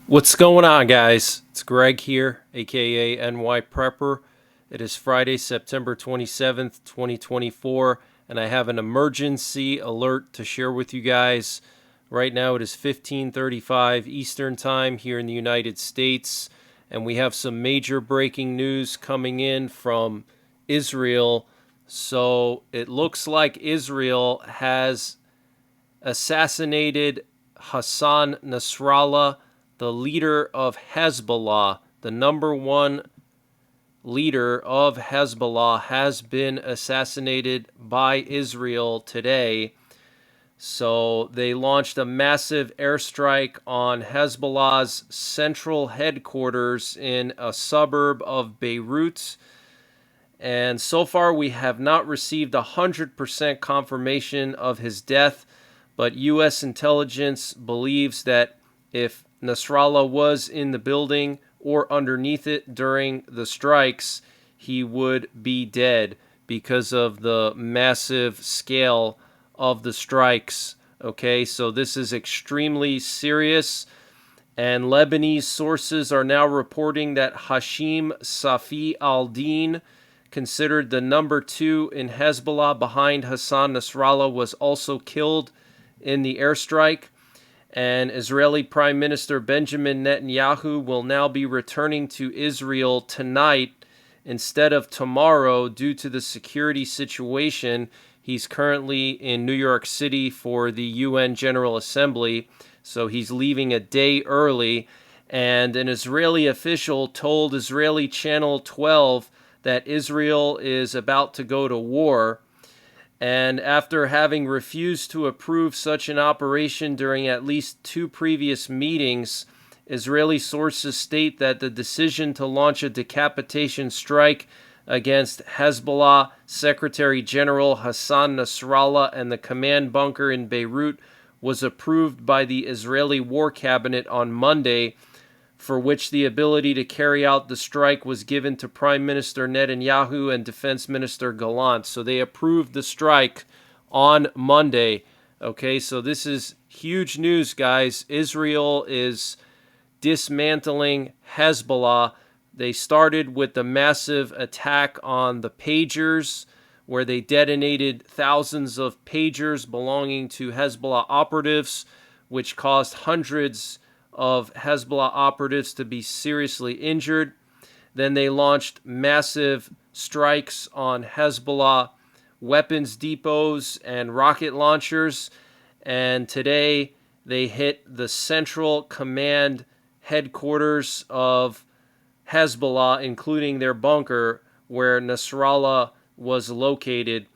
What's going on, guys? It's Greg here, aka NYPrepper. It is Friday, September 27th, 2024, and I have an emergency alert to share with you guys. Right now it is 15:35 Eastern Time here in the United States, and we have some major breaking news coming in from Israel. So it looks like Israel has assassinated Hassan Nasrallah, the leader of Hezbollah. The number one leader of Hezbollah has been assassinated by Israel today. So they launched a massive airstrike on Hezbollah's central headquarters in a suburb of Beirut. And so far, we have not received 100% confirmation of his death, but U.S. intelligence believes that if Nasrallah was in the building or underneath it during the strikes, he would be dead because of the massive scale of the strikes. Okay, so this is extremely serious. And Lebanese sources are now reporting that Hashim Safi al-Din, considered the number two in Hezbollah behind Hassan Nasrallah, was also killed in the airstrike. And Israeli Prime Minister Benjamin Netanyahu will now be returning to Israel tonight instead of tomorrow due to the security situation. He's currently in New York City for the UN General Assembly, so he's leaving a day early. And an Israeli official told Israeli Channel 12 that Israel is about to go to war. And after having refused to approve such an operation during at least two previous meetings, Israeli sources state that the decision to launch a decapitation strike against Hezbollah Secretary General Hassan Nasrallah and the command bunker in Beirut was approved by the Israeli War Cabinet on Monday, for which the ability to carry out the strike was given to Prime Minister Netanyahu and Defense Minister Gallant. So they approved the strike on Monday. Okay, so this is huge news, guys. Israel is dismantling Hezbollah. They started with the massive attack on the pagers, where they detonated thousands of pagers belonging to Hezbollah operatives, which caused hundreds of Hezbollah operatives to be seriously injured. Then they launched massive strikes on Hezbollah weapons depots and rocket launchers. And today they hit the central command headquarters of Hezbollah, including their bunker where Nasrallah was located.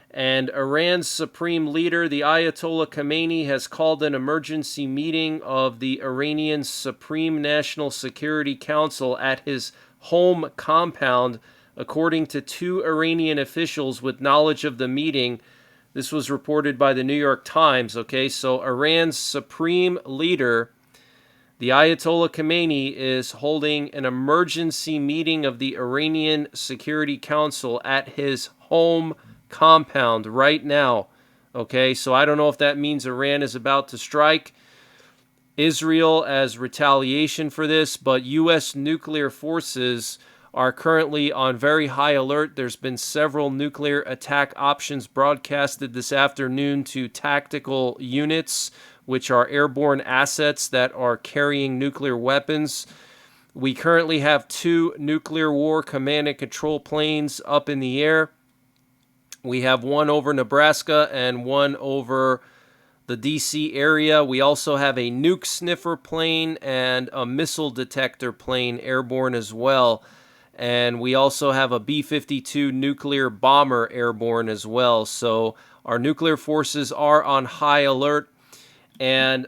And Iran's supreme leader, the Ayatollah Khamenei, has called an emergency meeting of the Iranian Supreme National Security Council at his home compound, according to two Iranian officials with knowledge of the meeting. This was reported by the New York Times. Okay, so Iran's supreme leader, the Ayatollah Khamenei, is holding an emergency meeting of the Iranian Security Council at his home compound right now. Okay, so I don't know if that means Iran is about to strike Israel as retaliation for this, but U.S. nuclear forces are currently on very high alert. There's been several nuclear attack options broadcasted this afternoon to tactical units, which are airborne assets that are carrying nuclear weapons. We currently have two nuclear war command and control planes up in the air. We have one over Nebraska and one over the D.C. area. We also have a nuke sniffer plane and a missile detector plane airborne as well. And we also have a B-52 nuclear bomber airborne as well. So our nuclear forces are on high alert. And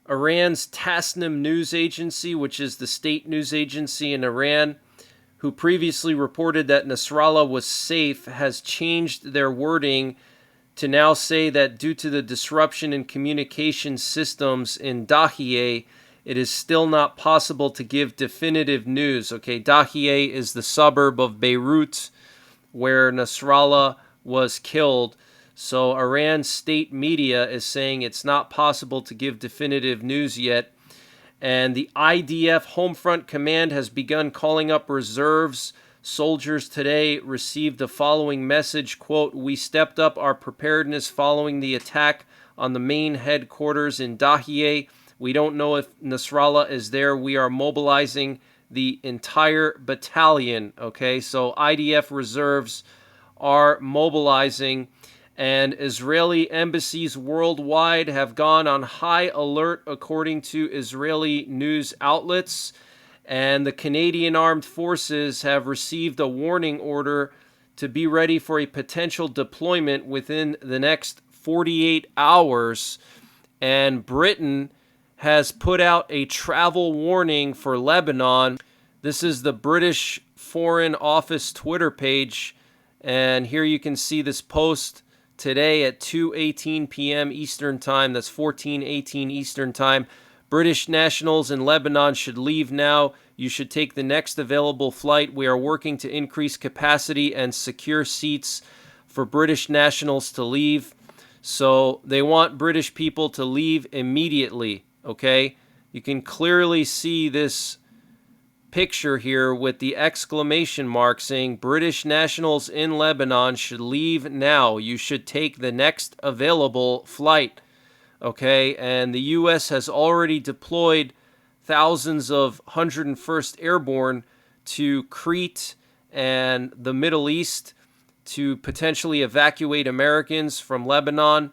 Iran's Tasnim news agency, which is the state news agency in Iran, who previously reported that Nasrallah was safe, has changed their wording to now say that due to the disruption in communication systems in Dahieh, it is still not possible to give definitive news. Okay, Dahieh is the suburb of Beirut where Nasrallah was killed. So Iran's state media is saying it's not possible to give definitive news yet. And the IDF Homefront Command has begun calling up reserves. Soldiers today received the following message, quote, "We stepped up our preparedness following the attack on the main headquarters in Dahieh. We don't know if Nasrallah is there. We are mobilizing the entire battalion." Okay, so IDF reserves are mobilizing, and Israeli embassies worldwide have gone on high alert, according to Israeli news outlets. And the Canadian Armed Forces have received a warning order to be ready for a potential deployment within the next 48 hours. And Britain has put out a travel warning for Lebanon. This is the British Foreign Office Twitter page. And here you can see this post today at 2:18 p.m. Eastern Time. That's 14:18 Eastern Time. British nationals in Lebanon should leave now. You should take the next available flight. We are working to increase capacity and secure seats for British nationals to leave. So they want British people to leave immediately, okay? You can clearly see this picture here with the exclamation mark saying British nationals in Lebanon should leave now. You should take the next available flight. Okay, and the U.S. has already deployed thousands of 101st Airborne to Crete and the Middle East to potentially evacuate Americans from Lebanon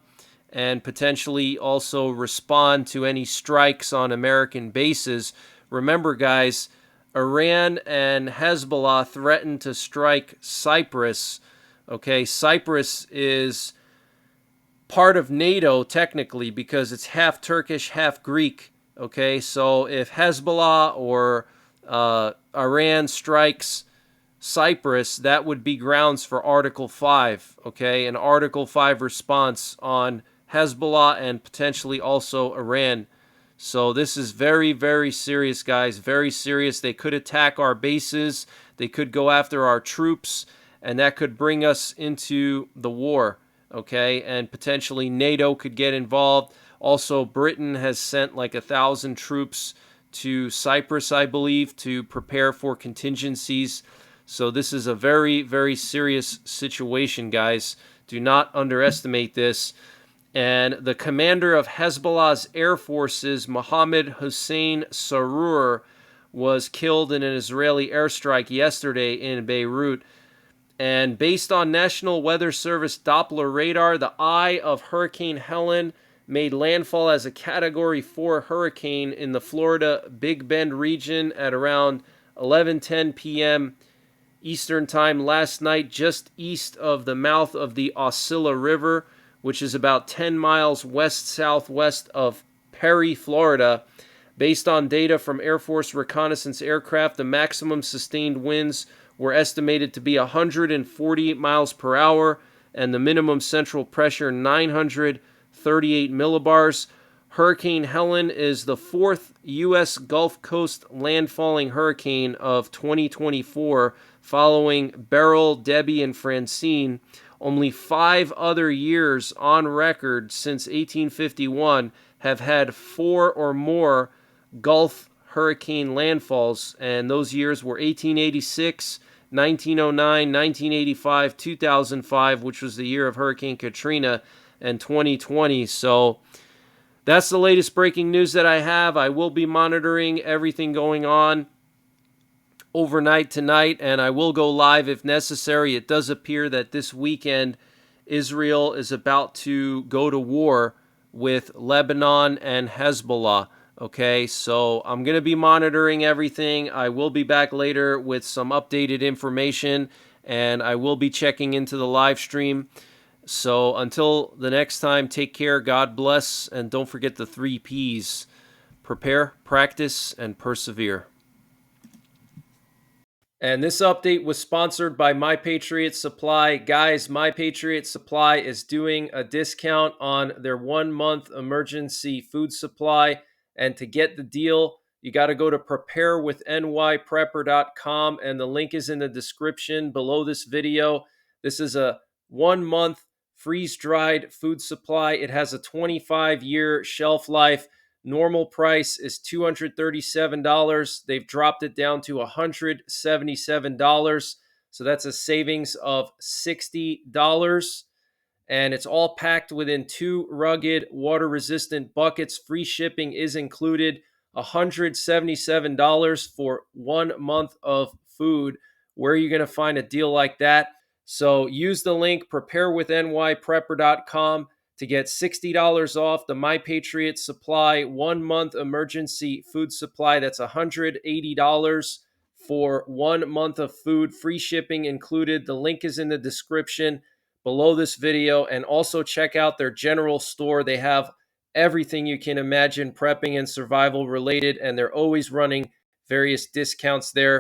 and potentially also respond to any strikes on American bases. Remember, guys, Iran and Hezbollah threatened to strike Cyprus. Okay, Cyprus is part of NATO technically because it's half Turkish, half Greek. Okay, so if Hezbollah or Iran strikes Cyprus, that would be grounds for Article 5. Okay, an Article 5 response on Hezbollah and potentially also Iran. So this is very, very serious, guys. Very serious. They could attack our bases. They could go after our troops, and that could bring us into the war. Okay, and potentially NATO could get involved. Also, Britain has sent like 1,000 troops to Cyprus, I believe, to prepare for contingencies. So this is a very, very serious situation, guys. Do not underestimate this. And the commander of Hezbollah's air forces, Mohammed Hussein Sarur, was killed in an Israeli airstrike yesterday in Beirut. And based on National Weather Service Doppler radar, the eye of Hurricane Helene made landfall as a Category 4 hurricane in the Florida Big Bend region at around 11:10 p.m. Eastern Time last night, just east of the mouth of the Osceola River, which is about 10 miles west-southwest of Perry, Florida. Based on data from Air Force reconnaissance aircraft, the maximum sustained winds were estimated to be 140 miles per hour, and the minimum central pressure 938 millibars. Hurricane Helene is the fourth U.S. Gulf Coast landfalling hurricane of 2024, following Beryl, Debbie, and Francine. Only 5 other years on record since 1851 have had 4 or more Gulf hurricane landfalls, and those years were 1886, 1909, 1985, 2005, which was the year of Hurricane Katrina, and 2020. So that's the latest breaking news that I have. I will be monitoring everything going on overnight tonight, and I will go live if necessary. It does appear that this weekend Israel is about to go to war with Lebanon and Hezbollah. Okay, so I'm going to be monitoring everything. I will be back later with some updated information, and I will be checking into the live stream. So until the next time, take care, God bless, and don't forget the 3 Ps. Prepare, practice, and persevere. And this update was sponsored by My Patriot Supply. Guys, My Patriot Supply is doing a discount on their 1-month emergency food supply. And to get the deal, you got to go to preparewithnYprepper.com, and the link is in the description below this video. This is a 1-month freeze-dried food supply. It has a 25-year shelf life. Normal price is $237. They've dropped it down to $177. So that's a savings of $60. And it's all packed within 2 rugged, water-resistant buckets. Free shipping is included. $177 for 1 month of food. Where are you going to find a deal like that? So use the link preparewithnyprepper.com to get $60 off the My Patriot Supply 1 month emergency food supply. That's $180 for 1 month of food. Free shipping included. The link is in the description below this video, and also check out their general store. They have everything you can imagine prepping and survival related, and they're always running various discounts there.